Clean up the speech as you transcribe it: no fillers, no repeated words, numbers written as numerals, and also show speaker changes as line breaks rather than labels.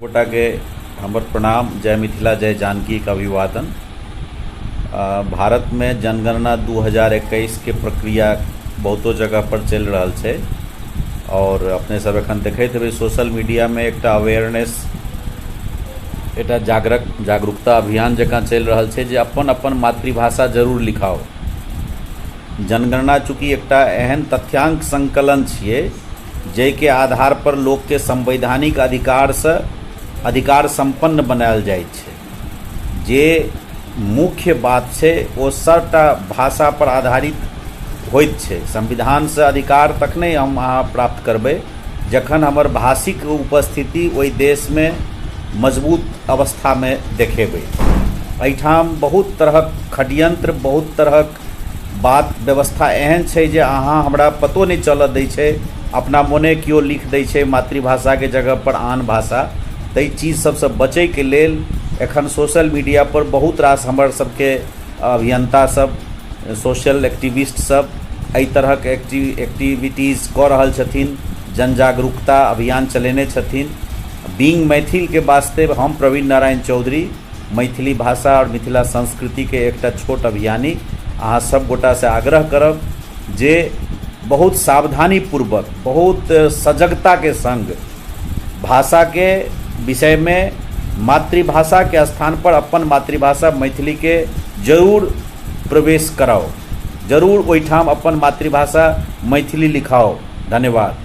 गोटा के हमर प्रणाम। जय मिथिला जय जानकी का अभिवादन। भारत में जनगणना 2021 के प्रक्रिया बहुतो जगह पर चल रहा है और अपने सब एखन देखते हेबै सोशल मीडिया में एक अवेयरनेस एक जागरूकता अभियान जकाँ चल रहा है जे अपन अपन मातृभाषा जरूर लिखाओ। जनगणना चूँकि एक एहन तथ्यांक संकलन छिए जै के आधार पर लोग के संवैधानिक अधिकार संपन्न बनायल जाय छै। जे मुख्य बात छै वो सबटा भाषा पर आधारित होइत छै। संविधान से अधिकार तखने हम अहाँ प्राप्त करबै जखन हमर भाषिक उपस्थिति ओहि देश में मजबूत अवस्था में देखेबै। एहिठाम बहुत तरहक षड्यंत्र बहुत तरहक बात व्यवस्था एहन छै जे अहाँ हमरा पतो नहीं चलऽ दै छै। अपना मोने किओ लिख दै छै मातृभाषा के जगह पर आन भाषा। तई चीज सबसे बचे के लेल एखन सोशल मीडिया पर बहुत रास हमर सबके अभियंता सब सोशल एक्टिविस्ट सब एहि तरहक एक्टिविटीज कऽ रहल छथिन। जन जागरूकता अभियान चलेने छथिन। बीइंग मैथिल के वास्ते हम प्रवीण नारायण चौधरी मैथिली भाषा और मिथिला संस्कृति के एक छोट अभियानी अहाँ सब गोटा से आग्रह करब जे बहुत सावधानी पूर्वक बहुत सजगता के संग भाषा के विषय में मातृभाषा के स्थान पर अपन मातृभाषा मैथिली के जरूर प्रवेश कराओ। जरूर ओहिठाम अपन मातृभाषा मैथिली लिखाओ। धन्यवाद।